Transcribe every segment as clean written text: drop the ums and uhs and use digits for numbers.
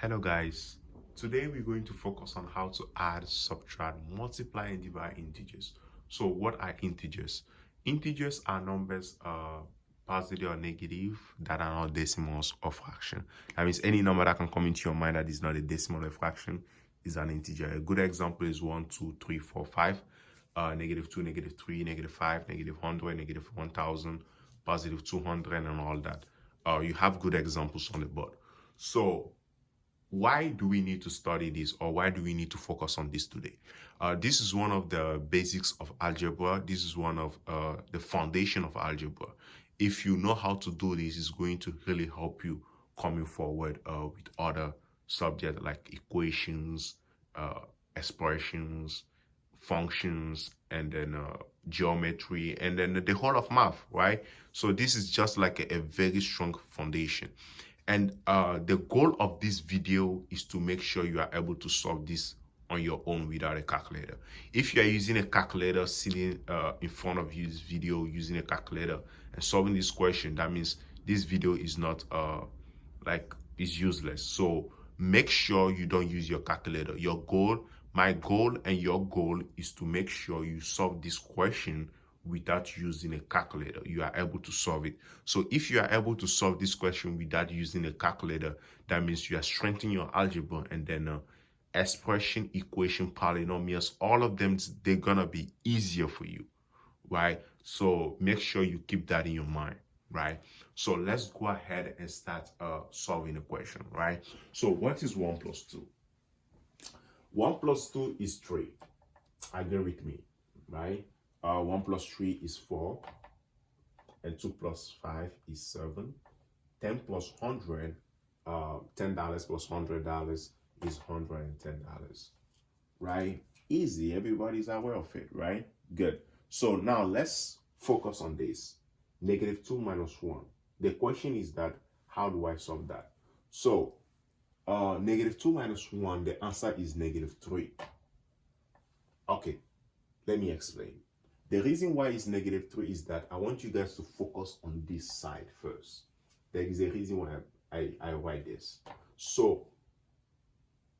Hello guys, today we're going to focus on how to add, subtract, multiply and divide integers. So what are integers? Integers are numbers positive or negative that are not decimals or fraction. That means any number that can come into your mind that is not a decimal or fraction is an integer. A good example is 1, 2, 3, 4, 5, -2, -3, -5, -100, -1000, positive 200 and all that. You have good examples on the board. So why do we need to study this, or why do we need to focus on this today? This is one of the basics of algebra. This is one of the foundation of algebra. If you know how to do this, it's going to really help you coming forward with other subjects like equations, expressions, functions, and then geometry, and then the whole of math, right? So this is just like a very strong foundation. And the goal of this video is to make sure you are able to solve this on your own without a calculator. If you are using a calculator, sitting in front of you, this video using a calculator and solving this question, that means this video is not is useless. So make sure you don't use your calculator. Your goal, my goal and your goal is to make sure you solve this question without using a calculator. You are able to solve it. So if you are able to solve this question without using a calculator, that means you are strengthening your algebra, and then expression, equation, polynomials, all of them, they're gonna be easier for you, right? So make sure you keep that in your mind, right? So let's go ahead and start solving the question, right? So what is 1 plus 2? 1 plus 2 is 3. Agree with me, right? 1 plus 3 is 4, and 2 plus 5 is 7. 10 plus 100, $10 plus $100 is $110, right? Easy, everybody's aware of it, right? Good. So now let's focus on this. -2 minus 1. The question is that, how do I solve that? So -2 minus 1, the answer is -3. Okay, let me explain. The reason why it's -3 is that I want you guys to focus on this side first. There is a reason why I write this. So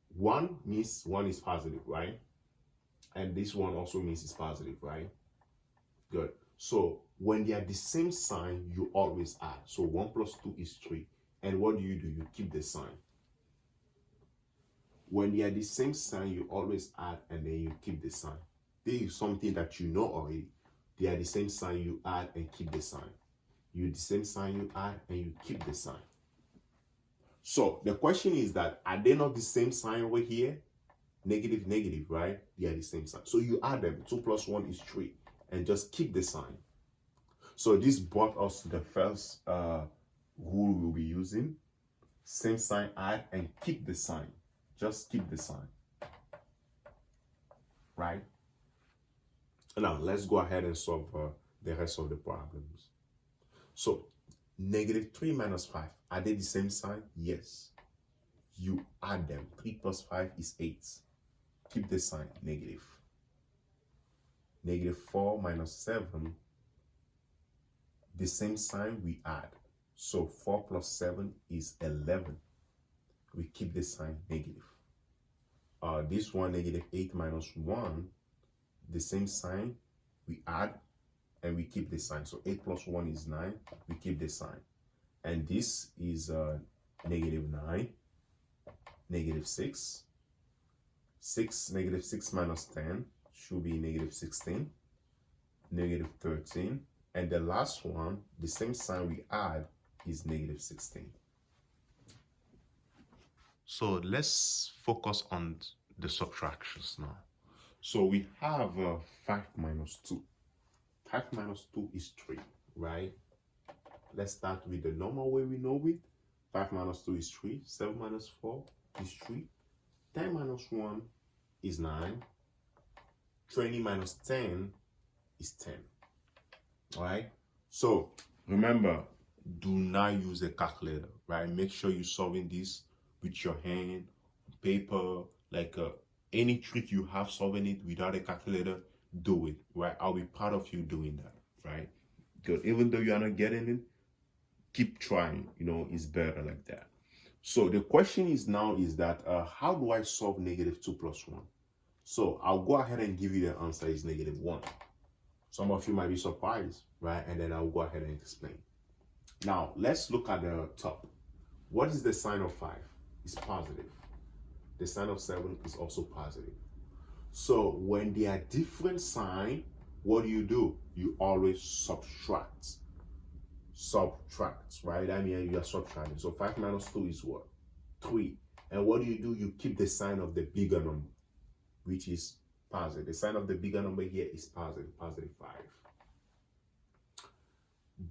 1 means 1 is positive, right? And this one also means it's positive, right? Good. So when they are the same sign, you always add. So 1 plus 2 is 3. And what do? You keep the sign. When they are the same sign, you always add and then you keep the sign. This is something that you know already. They are the same sign, you add and keep the sign. You the same sign, you add and you keep the sign. So the question is that, are they not the same sign over here? Negative, negative, right? They are the same sign. So you add them. 2 plus 1 is 3. And just keep the sign. So this brought us to the first rule we'll be using. Same sign, add and keep the sign. Just keep the sign. Right? Now, let's go ahead and solve the rest of the problems. So, -3 minus 5. Are they the same sign? Yes. You add them. 3 plus 5 is 8. Keep the sign, negative. -4 minus 7. The same sign, we add. So, 4 plus 7 is 11. We keep the sign, negative. This one, -8 minus 1. The same sign, we add and we keep the sign. So 8 plus 1 is 9. We keep the sign. And this is -9, -6. 6 minus 10 should be -16, -13. And the last one, the same sign we add, is -16. So let's focus on the subtractions now. So we have 5 minus 2. 5 minus 2 is 3, right? Let's start with the normal way we know it. 5 minus 2 is 3. 7 minus 4 is 3. 10 minus 1 is 9. 20 minus 10 is 10. All right? So remember, do not use a calculator, right? Make sure you're solving this with your hand, paper, like any trick you have solving it without a calculator, do it, right? I'll be proud of you doing that, right? Good. Even though you are not getting it, keep trying, it's better like that. So the question is now is that how do I solve negative 2 plus 1? So I'll go ahead and give you the answer is negative 1. Some of you might be surprised, right? And then I'll go ahead and explain. Now, let's look at the top. What is the sign of 5? It's positive. The sign of 7 is also positive. So when they are different signs, what do? You always subtract. Subtract, right? I mean, you are subtracting. So 5 minus 2 is what? 3. And what do? You keep the sign of the bigger number, which is positive. The sign of the bigger number here is positive, positive 5.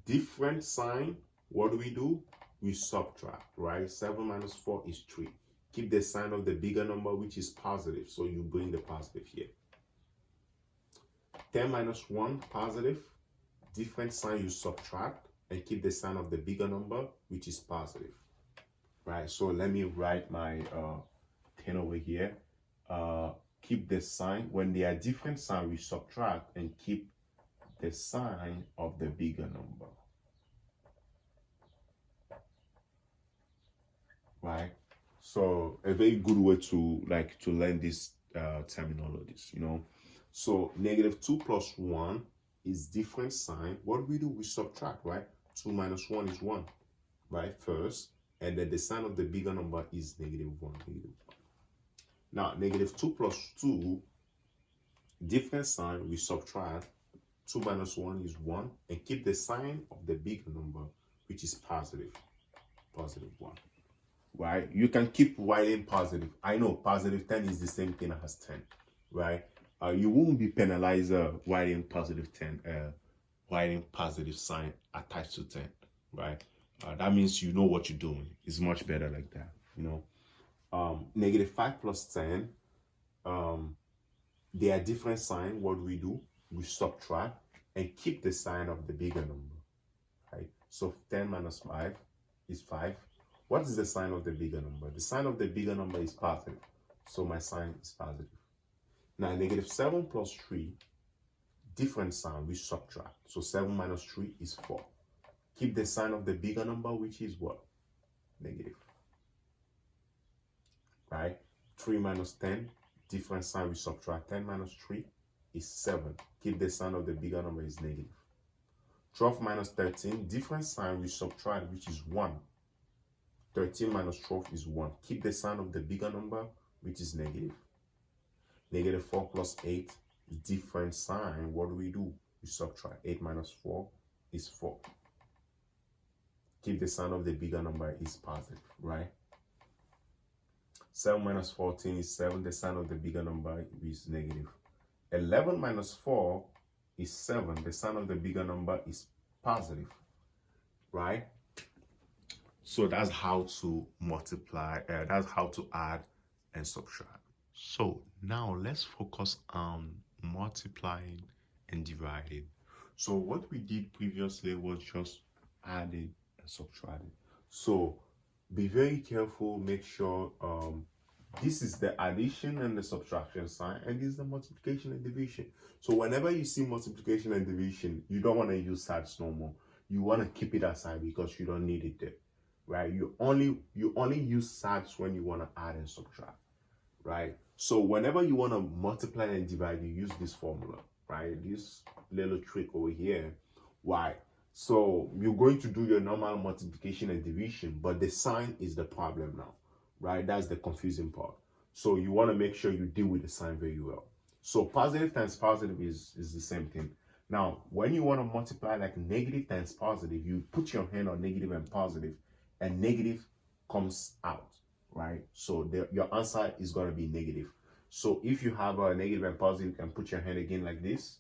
Different sign, what do? We subtract, right? 7 minus 4 is 3. Keep the sign of the bigger number, which is positive. So you bring the positive here. 10 minus 1, positive. Different sign, you subtract and keep the sign of the bigger number, which is positive, right? So let me write my 10 over here. Keep the sign. When they are different signs, we subtract and keep the sign of the bigger number, right? So a very good way to learn these terminologies, you know. So negative 2 plus 1 is different sign. What do? We subtract, right? 2 minus 1 is 1, right? First, and then the sign of the bigger number is negative 1, negative 1. Now, negative 2 plus 2, different sign, we subtract. 2 minus 1 is 1, and keep the sign of the bigger number, which is positive, positive 1, right? You can keep writing positive. I know positive 10 is the same thing as 10, right? You won't be penalized writing positive 10, writing positive sign attached to 10, right? That means you know what you're doing. It's much better like that, you know. Negative 5 plus 10, they are different sign. What do? We subtract and keep the sign of the bigger number, right? So 10 minus 5 is 5. What is the sign of the bigger number? The sign of the bigger number is positive, so my sign is positive. Now, negative 7 plus 3, different sign, we subtract. So 7 minus 3 is 4. Keep the sign of the bigger number, which is what? Negative, right? 3 minus 10, different sign, we subtract. 10 minus 3 is 7. Keep the sign of the bigger number is negative. 12 minus 13, different sign, we subtract, which is 1. 13 minus 12 is 1. Keep the sign of the bigger number, which is negative. Negative 4 plus 8, different sign. What do? We subtract. 8 minus 4 is 4. Keep the sign of the bigger number is positive, right? 7 minus 14 is 7. The sign of the bigger number is negative. 11 minus 4 is 7. The sign of the bigger number is positive, right? So that's how to multiply, that's how to add and subtract. So now let's focus on multiplying and dividing. So what we did previously was just adding and subtracting. So be very careful, make sure this is the addition and the subtraction sign, and this is the multiplication and division. So whenever you see multiplication and division, you don't want to use SADS no more. You want to keep it aside because you don't need it there, right? You only use SADS when you want to add and subtract, right? So whenever you want to multiply and divide, you use this formula, right? This little trick over here. Why? So you're going to do your normal multiplication and division, but the sign is the problem now, right? That's the confusing part. So you want to make sure you deal with the sign very well. So positive times positive is the same thing. Now, when you want to multiply like negative times positive, you put your hand on negative and positive, and negative comes out, right? So your answer is going to be negative. So if you have a negative and positive, you can put your hand again like this.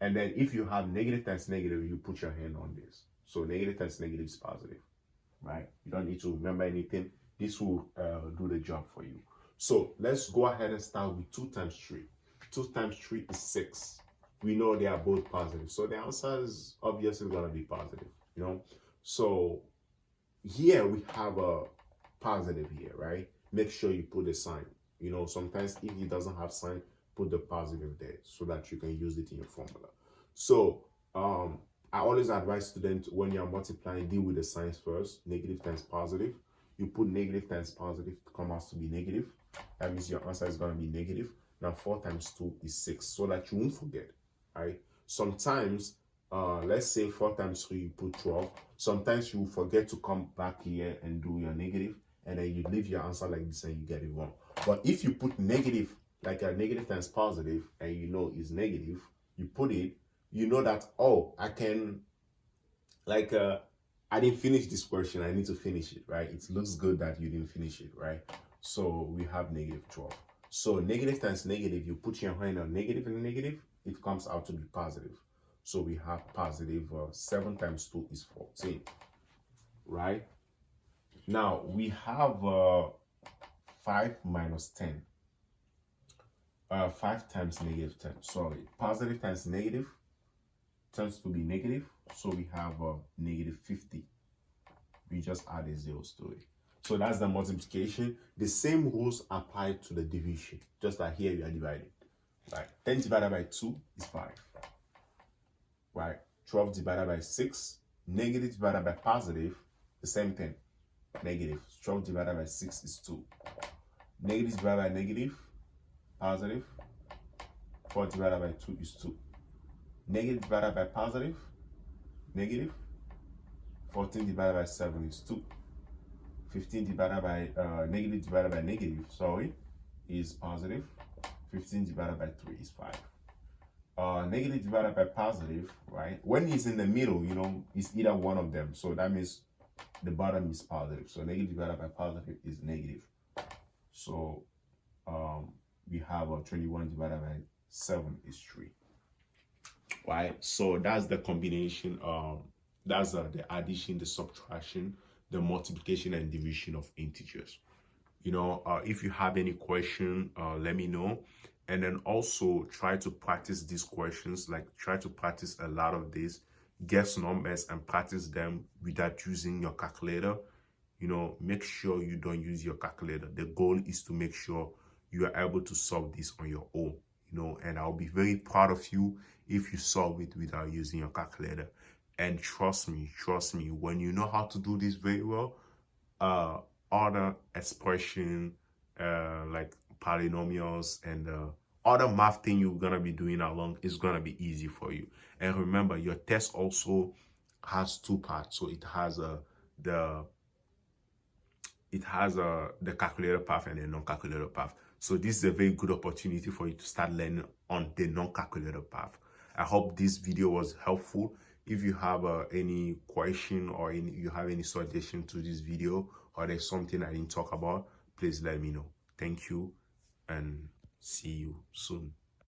And then if you have negative times negative, you put your hand on this. So negative times negative is positive, right? You don't need to remember anything. This will do the job for you. So let's go ahead and start with 2 times 3. 2 times 3 is 6. We know they are both positive. So the answer is obviously going to be positive, you know? So here we have a positive here, right? Make sure you put a sign. You know, sometimes if it doesn't have sign, put the positive there so that you can use it in your formula. So I always advise students when you're multiplying, deal with the signs first. Negative times positive. You put negative times positive to come out to be negative. That means your answer is going to be negative. Now 4 times 2 is 6, so that you won't forget, right? Sometimes, let's say 4 times 3, you put 12. Sometimes you forget to come back here and do your negative, and then you leave your answer like this and you get it wrong. But if you put negative, like a negative times positive, and you know is negative, you put it, you know that, oh, I can, like, I didn't finish this question, I need to finish it, right? It looks good that you didn't finish it, right? So we have negative 12. So negative times negative, you put your hand on negative and negative, it comes out to be positive. So we have positive 7 times 2 is 14, right? Now we have 5 minus 10. 5 times negative 10, sorry. Positive times negative turns to be negative. So we have negative 50. We just added zeros to it. So that's the multiplication. The same rules apply to the division, just like here we are dividing. Right? 10 divided by 2 is 5. Right? 12 divided by 6, negative divided by positive, the same thing. Negative. 12 divided by 6 is 2. Negative divided by negative, positive. 4 divided by 2 is 2. Negative divided by positive, negative. 14 divided by 7 is 2. 15 divided by negative divided by negative, sorry, is positive. 15 divided by 3 is 5. Negative divided by positive, right? When it's in the middle, you know, it's either one of them. So that means the bottom is positive. So negative divided by positive is negative. So we have 21 divided by 7 is 3. Right? So that's the combination. That's the addition, the subtraction, the multiplication and division of integers. You know, if you have any question, let me know. And then also try to practice these questions, like try to practice a lot of these, guess numbers and practice them without using your calculator. You know, make sure you don't use your calculator. The goal is to make sure you are able to solve this on your own, you know, and I'll be very proud of you if you solve it without using your calculator. And trust me, when you know how to do this very well, other expression, like polynomials and other math thing you're gonna be doing along is gonna be easy for you. And remember, your test also has 2 parts. So it has the calculator path and the non-calculator path. So this is a very good opportunity for you to start learning on the non-calculator path. I hope this video was helpful. If you have any question or you have any suggestion to this video, or there's something I didn't talk about, please let me know. Thank you and see you soon.